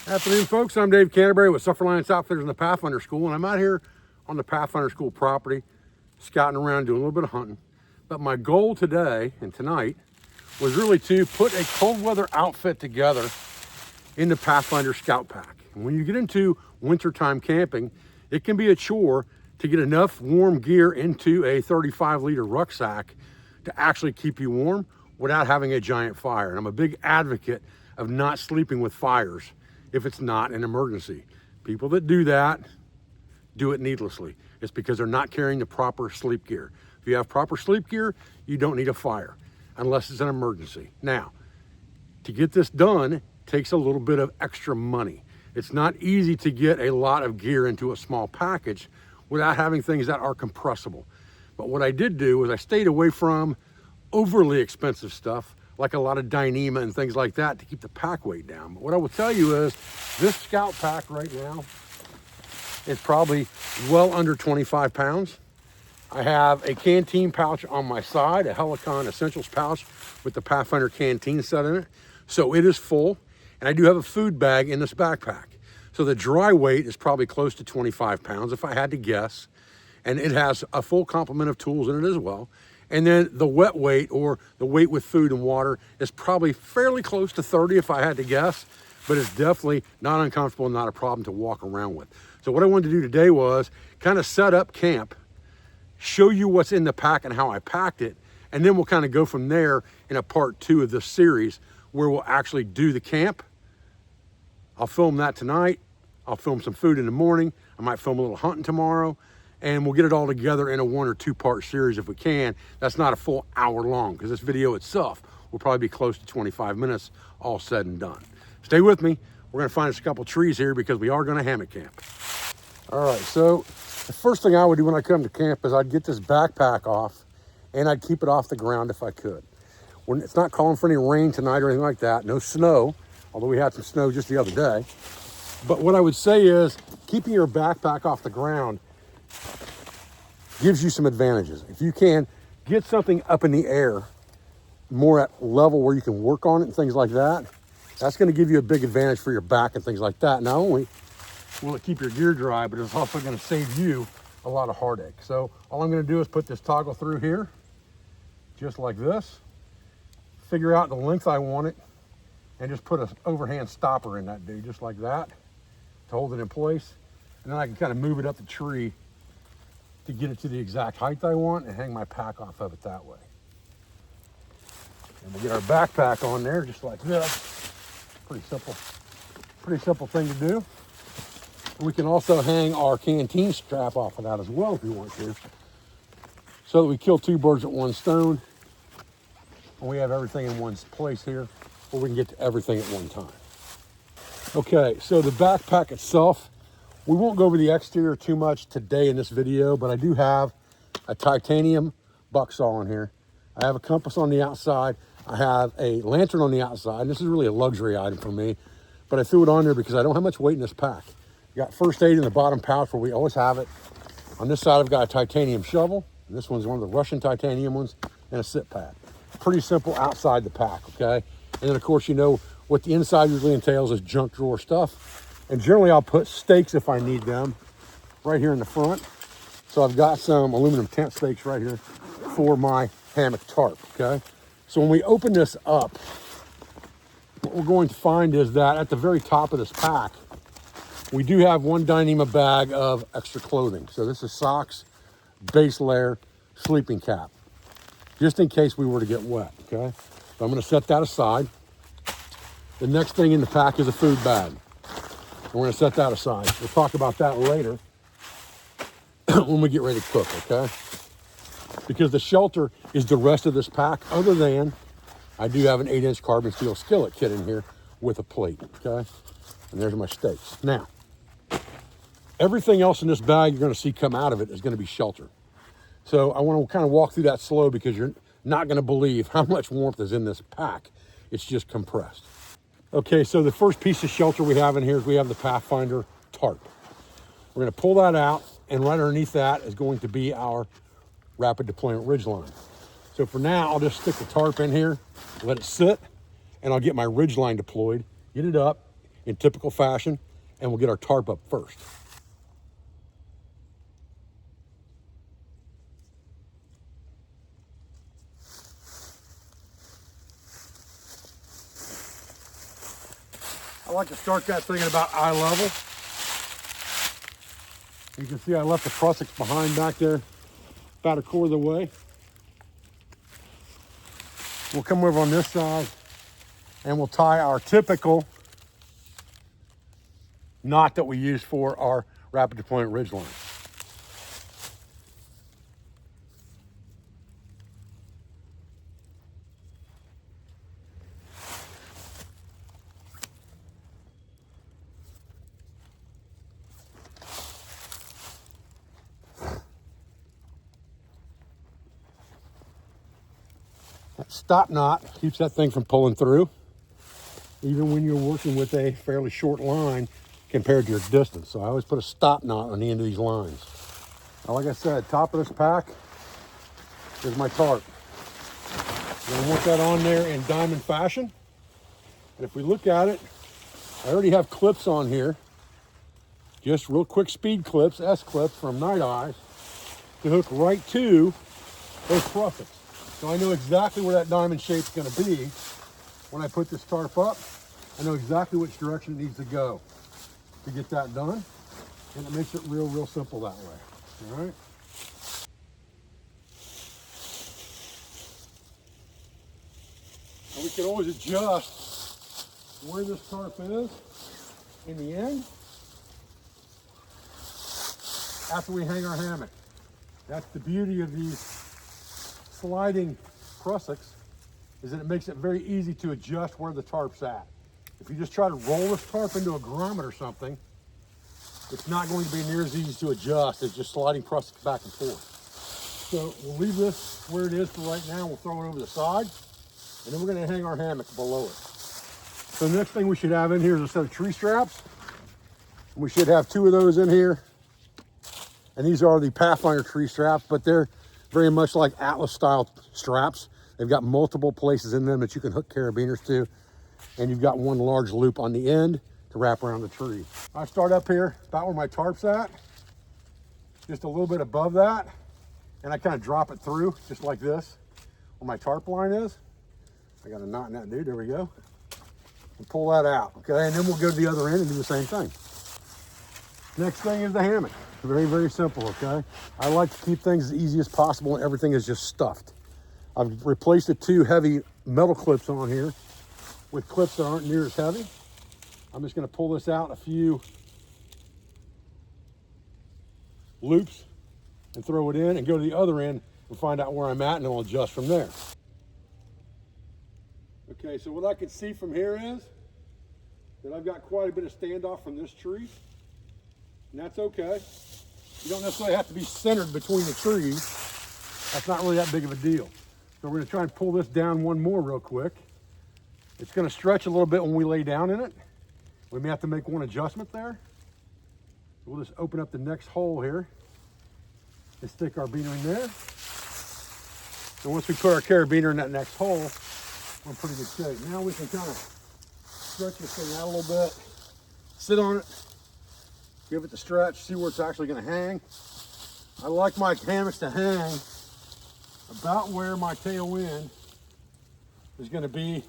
Afternoon, folks. I'm Dave Canterbury with Suffer Alliance Outfitters in the Pathfinder School, and I'm out here on the Pathfinder School property, scouting around, doing a little bit of hunting. But my goal today and tonight was really to put a cold weather outfit together in the Pathfinder Scout Pack. And when you get into wintertime camping, it can be a chore to get enough warm gear into a 35-liter rucksack to actually keep you warm without having a giant fire. And I'm a big advocate of not sleeping with fires if it's not an emergency. People that do that do it needlessly. It's because they're not carrying the proper sleep gear. If you have proper sleep gear, you don't need a fire unless it's an emergency. Now, to get this done takes a little bit of extra money. It's not easy to get a lot of gear into a small package without having things that are compressible. But what I did do was I stayed away from overly expensive stuff like a lot of Dyneema and things like that to keep the pack weight down. But what I will tell you is this Scout Pack right now is probably well under 25 pounds. I have a canteen pouch on my side, a Helicon Essentials pouch with the Pathfinder canteen set in it. So it is full, and I do have a food bag in this backpack. So the dry weight is probably close to 25 pounds if I had to guess. And it has a full complement of tools in it as well. And then the wet weight, or the weight with food and water, is probably fairly close to 30 if I had to guess, but it's definitely not uncomfortable and not a problem to walk around with. So what I wanted to do today was kind of set up camp, show you what's in the pack and how I packed it, and then we'll kind of go from there in a part 2 of this series where we'll actually do the camp. I'll film that tonight. I'll film some food in the morning. I might film a little hunting tomorrow. And we'll get it all together in a 1 or 2 part series if we can. That's not a full hour long, because this video itself will probably be close to 25 minutes all said and done. Stay with me. We're gonna find us a couple trees here because we are gonna hammock camp. All right, so the first thing I would do when I come to camp is I'd get this backpack off and I'd keep it off the ground if I could. When it's not calling for any rain tonight or anything like that, no snow, although we had some snow just the other day. But what I would say is keeping your backpack off the ground gives you some advantages. If you can get something up in the air, more at level where you can work on it and things like that, that's going to give you a big advantage for your back and things like that. Not only will it keep your gear dry, but it's also going to save you a lot of heartache. So all I'm going to do is put this toggle through here, just like this, figure out the length I want it, and just put an overhand stopper in that dude, just like that, to hold it in place. And then I can kind of move it up the tree to get it to the exact height I want and hang my pack off of it that way. And we'll get our backpack on there just like this. Pretty simple thing to do. We can also hang our canteen strap off of that as well if we want to, so that we kill 2 birds with 1 stone. And we have everything in one place here where we can get to everything at one time. Okay, so the backpack itself, we won't go over the exterior too much today in this video, but I do have a titanium buck saw in here. I have a compass on the outside. I have a lantern on the outside. This is really a luxury item for me, but I threw it on there because I don't have much weight in this pack. Got first aid in the bottom pouch where we always have it. On this side, I've got a titanium shovel. And this one's one of the Russian titanium ones, and a sit pad. Pretty simple outside the pack, okay? And then of course, you know what the inside usually entails is junk drawer stuff. And generally I'll put stakes if I need them right here in the front. So I've got some aluminum tent stakes right here for my hammock tarp, okay? So when we open this up, what we're going to find is that at the very top of this pack, we do have 1 Dyneema bag of extra clothing. So this is socks, base layer, sleeping cap, just in case we were to get wet, okay? So I'm gonna set that aside. The next thing in the pack is a food bag. We're gonna set that aside. We'll talk about that later when we get ready to cook, okay? Because the shelter is the rest of this pack, other than I do have an 8-inch carbon steel skillet kit in here with a plate, okay? And there's my steaks. Now, everything else in this bag you're gonna see come out of it is gonna be shelter. So I wanna kind of walk through that slow because you're not gonna believe how much warmth is in this pack. It's just compressed. Okay, so the first piece of shelter we have in here is we have the Pathfinder tarp. We're gonna pull that out, and right underneath that is going to be our rapid deployment ridgeline. So for now, I'll just stick the tarp in here, let it sit, and I'll get my ridgeline deployed, get it up, in typical fashion, and we'll get our tarp up first. I like to start that thing at about eye level. You can see I left the prussics behind back there about a quarter of the way. We'll come over on this side and we'll tie our typical knot that we use for our rapid deployment ridgeline. That stop knot keeps that thing from pulling through, even when you're working with a fairly short line compared to your distance. So I always put a stop knot on the end of these lines. Now, like I said, top of this pack is my tarp. I'm gonna want that on there in diamond fashion. And if we look at it, I already have clips on here, just real quick speed clips, S clips from Night Eyes, to hook right to those prussics. So I know exactly where that diamond shape's gonna be when I put this tarp up. I know exactly which direction it needs to go to get that done. And it makes it real simple that way, all right? And we can always adjust where this tarp is in the end after we hang our hammock. That's the beauty of these sliding prussics, is that it makes it very easy to adjust where the tarp's at. If you just try to roll this tarp into a grommet or something, it's not going to be near as easy to adjust as just sliding prussics back and forth. So we'll leave this where it is for right now. We'll throw it over the side, and then we're going to hang our hammock below it. So the next thing we should have in here is a set of tree straps. We should have 2 of those in here. And these are the Pathfinder tree straps, but they're very much like Atlas style straps. They've got multiple places in them that you can hook carabiners to. And you've got one large loop on the end to wrap around the tree. I start up here about where my tarp's at, just a little bit above that. And I kind of drop it through just like this where my tarp line is. I got a knot in that, dude, there we go. And pull that out, okay? And then we'll go to the other end and do the same thing. Next thing is the hammock. Very simple, okay? I like to keep things as easy as possible and everything is just stuffed. I've replaced the 2 heavy metal clips on here with clips that aren't near as heavy. I'm just gonna pull this out a few loops and throw it in and go to the other end and find out where I'm at, and then I'll adjust from there. Okay, so what I can see from here is that I've got quite a bit of standoff from this tree, and that's okay. You don't necessarily have to be centered between the trees. That's not really that big of a deal. So we're gonna try and pull this down one more real quick. It's gonna stretch a little bit when we lay down in it. We may have to make one adjustment there. We'll just open up the next hole here and stick our beaner in there. And once we put our carabiner in that next hole, we're in pretty good shape. Now we can kind of stretch this thing out a little bit, sit on it, give it the stretch, see where it's actually gonna hang. I like my hammocks to hang about where my tail end is gonna be.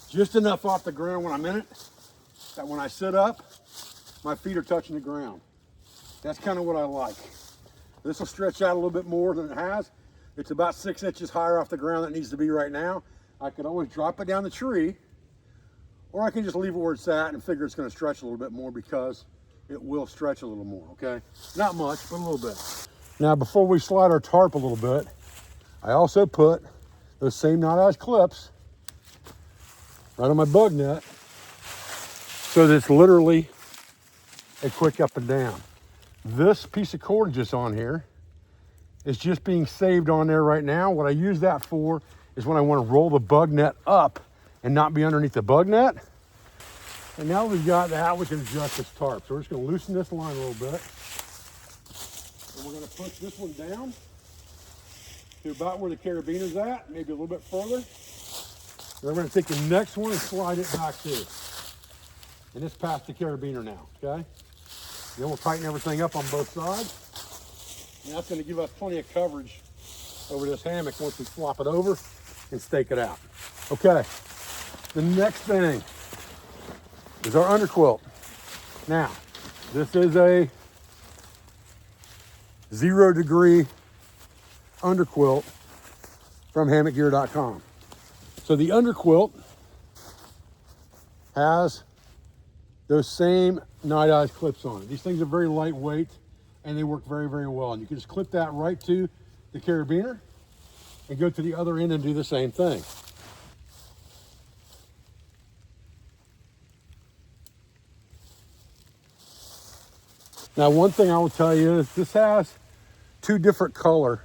Just enough off the ground when I'm in it, that when I sit up, my feet are touching the ground. That's kind of what I like. This will stretch out a little bit more than it has. It's about 6 inches higher off the ground than it needs to be right now. I could always drop it down the tree, or I can just leave it where it's at and figure it's gonna stretch a little bit more, because it will stretch a little more, okay? Not much, but a little bit. Now, before we slide our tarp a little bit, I also put those same Night Eyes clips right on my bug net, so that it's literally a quick up and down. This piece of cordage on here is just being saved on there right now. What I use that for is when I want to roll the bug net up and not be underneath the bug net. And now we've got that, we can adjust this tarp. So we're just going to loosen this line a little bit. And we're going to push this one down. to about where the carabiner's at, maybe a little bit further. Then we're going to take the next one and slide it back too. And it's past the carabiner now, okay? Then we'll tighten everything up on both sides. And that's going to give us plenty of coverage over this hammock once we flop it over and stake it out. Okay, the next thing is our underquilt. Now, this is a 0 degree underquilt from hammockgear.com. So the underquilt has those same Night Eyes clips on it. These things are very lightweight and they work very, very well. And you can just clip that right to the carabiner and go to the other end and do the same thing. Now, one thing I will tell you is this has 2 different color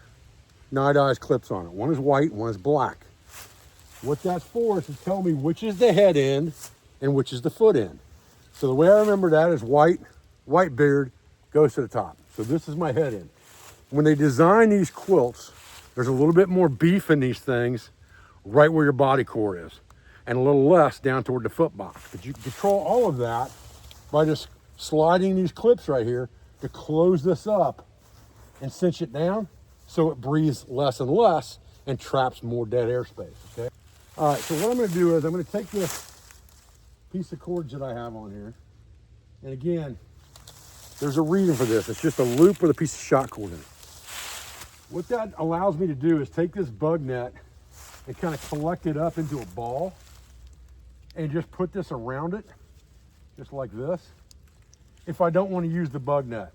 Night Eyes clips on it. One is white, one is black. What that's for is to tell me which is the head end and which is the foot end. So the way I remember that is white beard goes to the top. So this is my head end. When they design these quilts, there's a little bit more beef in these things right where your body core is and a little less down toward the foot box. But you can control all of that by just sliding these clips right here to close this up and cinch it down so it breathes less and less and traps more dead airspace, okay? All right, so what I'm gonna do is I'm gonna take this piece of cords that I have on here, and again, there's a reason for this. It's just a loop with a piece of shot cord in it. What that allows me to do is take this bug net and kind of collect it up into a ball and just put this around it, just like this, if I don't want to use the bug net.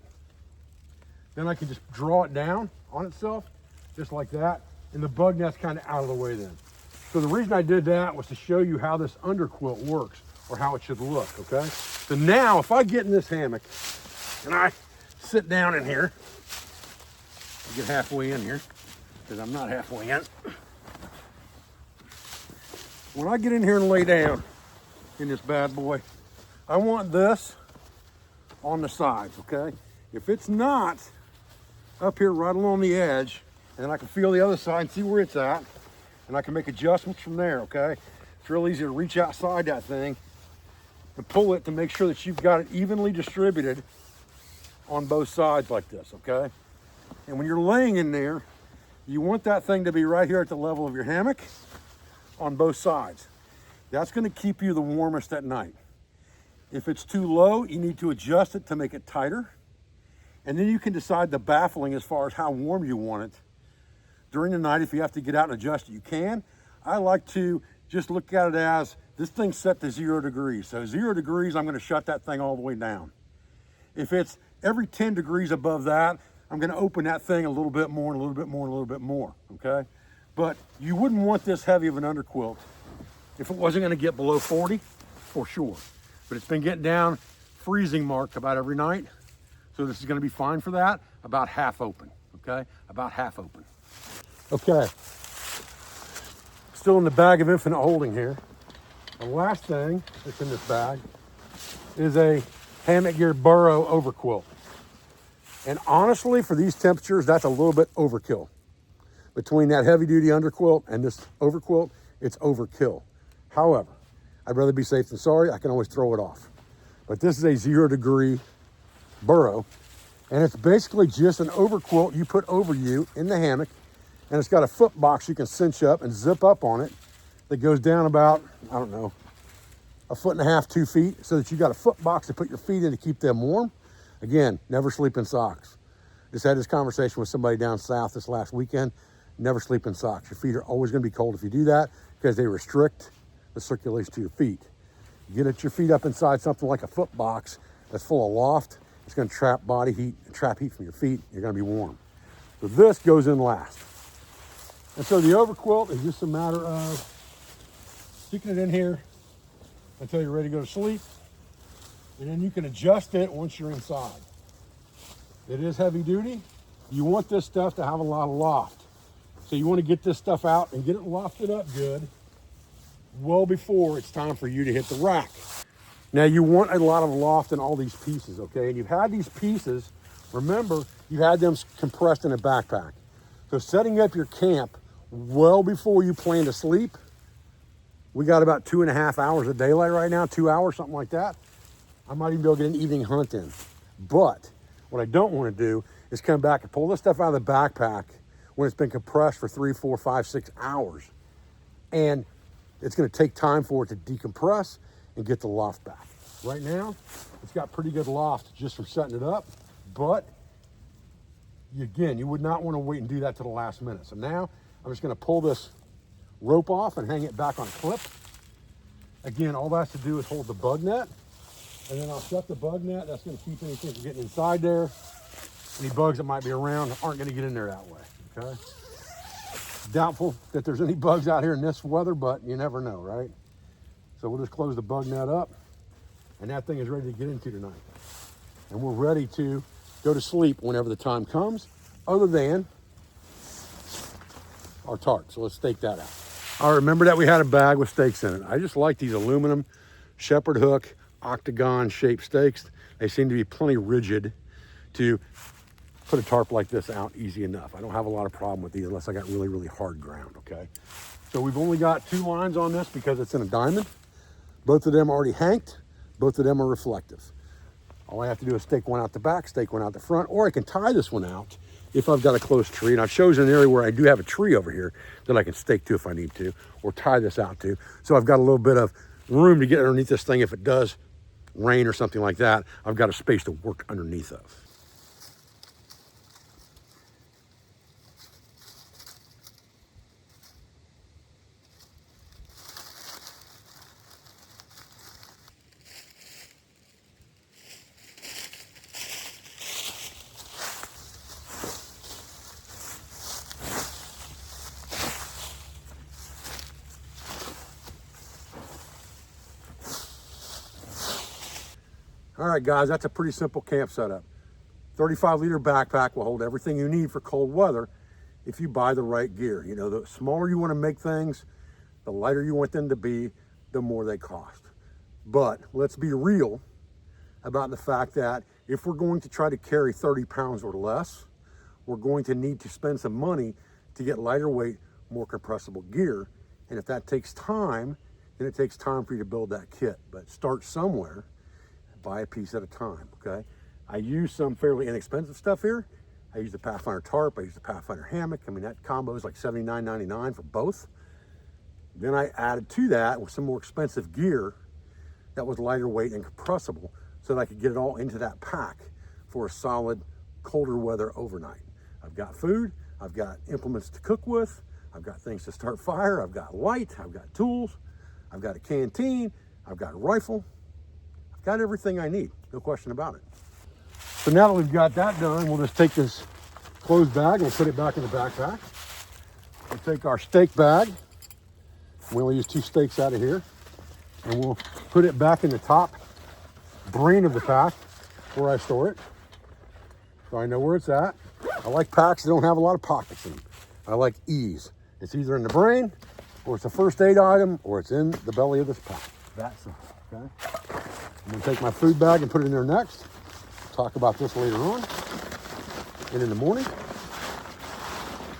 Then I can just draw it down on itself, just like that, and the bug net's kind of out of the way then. So the reason I did that was to show you how this underquilt works, or how it should look, okay? So now, if I get in this hammock, and I sit down in here, I'll get halfway in here, because I'm not halfway in. When I get in here and lay down in this bad boy, I want this on the sides, okay? If it's not up here right along the edge, and then I can feel the other side and see where it's at, and I can make adjustments from there, okay? It's real easy to reach outside that thing and pull it to make sure that you've got it evenly distributed on both sides like this, okay? And when you're laying in there, you want that thing to be right here at the level of your hammock on both sides. That's gonna keep you the warmest at night. If it's too low, you need to adjust it to make it tighter. And then you can decide the baffling as far as how warm you want it. During the night, if you have to get out and adjust it, you can. I like to just look at it as, this thing's set to 0 degrees. So 0 degrees, I'm gonna shut that thing all the way down. If it's every 10 degrees above that, I'm gonna open that thing a little bit more, and a little bit more, and a little bit more, okay? But you wouldn't want this heavy of an underquilt if it wasn't gonna get below 40, for sure. But it's been getting down freezing mark about every night. So this is gonna be fine for that, about half open, okay? About half open. Okay, still in the bag of infinite holding here. The last thing that's in this bag is a Hammock Gear Burrow overquilt. And honestly, for these temperatures, that's a little bit overkill. Between that heavy duty underquilt and this overquilt, it's overkill. However, I'd rather be safe than sorry. I can always throw it off. But this is a 0 degree burrow, and it's basically just an overquilt you put over you in the hammock, and it's got a foot box you can cinch up and zip up on it that goes down about, I don't know, 1.5 to 2 feet, so that you got a foot box to put your feet in to keep them warm. Again, never sleep in socks. Just had this conversation with somebody down south this last weekend. Never sleep in socks. Your feet are always gonna be cold if you do that, because they restrict the circulation to your feet. You get your feet up inside something like a foot box that's full of loft, it's gonna trap body heat and trap heat from your feet. You're gonna be warm. So this goes in last. And so the overquilt is just a matter of sticking it in here until you're ready to go to sleep. And then you can adjust it once you're inside. It is heavy duty. You want this stuff to have a lot of loft. So you want to get this stuff out and get it lofted up good well before it's time for you to hit the rack. Now you want a lot of loft in all these pieces, okay? And you've had these pieces, remember, you had them compressed in a backpack. So setting up your camp well before you plan to sleep, we got about 2.5 hours of daylight right now, 2 hours, something like that. I might even be able to get an evening hunt in. But what I don't want to do is come back and pull this stuff out of the backpack when it's been compressed for 3, 4, 5, 6 hours. And it's going to take time for it to decompress and get the loft back. Right now, it's got pretty good loft just from setting it up, but again, you would not want to wait and do that to the last minute. So now I'm just going to pull this rope off and hang it back on a clip. Again, all that's to do is hold the bug net, and then I'll shut the bug net. That's going to keep anything from getting inside there. Any bugs that might be around aren't going to get in there that way, okay? Doubtful that there's any bugs out here in this weather, but you never know, right? So we'll just close the bug net up, and that thing is ready to get into tonight. And we're ready to go to sleep whenever the time comes, other than our tarp. So let's stake that out. All right, remember that we had a bag with stakes in it. I just like these aluminum shepherd hook octagon shaped stakes. They seem to be plenty rigid to put a tarp like this out easy enough. I don't have a lot of problem with these unless I got really, really hard ground, okay? So we've only got 2 lines on this because it's in a diamond. Both of them are already hanked. Both of them are reflective. All I have to do is stake one out the back, stake one out the front, or I can tie this one out if I've got a close tree. And I've chosen an area where I do have a tree over here that I can stake to if I need to, or tie this out to. So I've got a little bit of room to get underneath this thing if it does rain or something like that. I've got a space to work underneath of. All right, guys, that's a pretty simple camp setup. 35-liter backpack will hold everything you need for cold weather if you buy the right gear. You know, the smaller you want to make things, the lighter you want them to be, the more they cost. But let's be real about the fact that if we're going to try to carry 30 pounds or less, we're going to need to spend some money to get lighter weight, more compressible gear. And if that takes time, then it takes time for you to build that kit. But start somewhere. Buy a piece at a time, okay? I use some fairly inexpensive stuff here. I use the Pathfinder Tarp, I use the Pathfinder Hammock. I mean, that combo is like $79.99 for both. Then I added to that with some more expensive gear that was lighter weight and compressible so that I could get it all into that pack for a solid colder weather overnight. I've got food, I've got implements to cook with, I've got things to start fire, I've got light, I've got tools, I've got a canteen, I've got a rifle. Got everything I need, no question about it. So now that we've got that done, we'll just take this closed bag and we'll put it back in the backpack. We'll take our stake bag, we only use 2 stakes out of here, and we'll put it back in the top brain of the pack where I store it. So I know where it's at. I like packs that don't have a lot of pockets in them. I like ease. It's either in the brain, or it's a first aid item, or it's in the belly of this pack. That simple, okay? I'm gonna take my food bag and put it in there next. Talk about this later on and in the morning,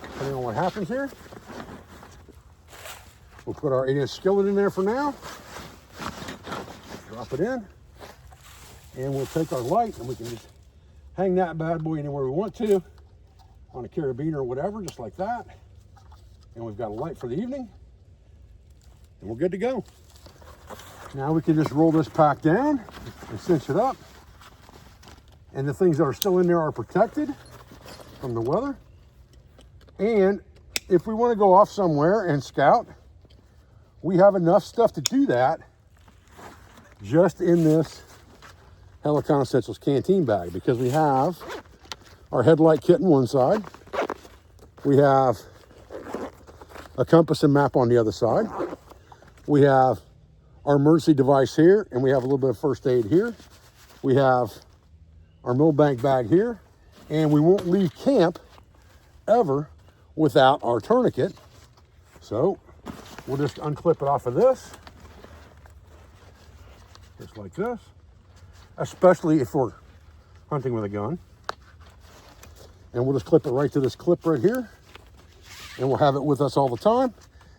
depending on what happens here. We'll put our 8-inch skillet in there for now. Drop it in. And we'll take our light and we can just hang that bad boy anywhere we want to, on a carabiner or whatever, just like that. And we've got a light for the evening, and we're good to go. Now we can just roll this pack down and cinch it up. And the things that are still in there are protected from the weather. And if we want to go off somewhere and scout, we have enough stuff to do that just in this Helicon Essentials canteen bag, because we have our headlight kit on one side. We have a compass and map on the other side. We have our emergency device here, and we have a little bit of first aid here. We have our millbank bag here, and we won't leave camp ever without our tourniquet. So we'll just unclip it off of this, just like this, especially if we're hunting with a gun. And we'll just clip it right to this clip right here. and we'll have it with us all the time.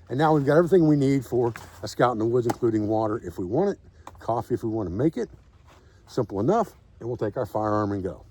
And now we've got everything we need for a scout in the woods, including water if we want it, coffee if we want to make it. Simple enough, and we'll take our firearm and go.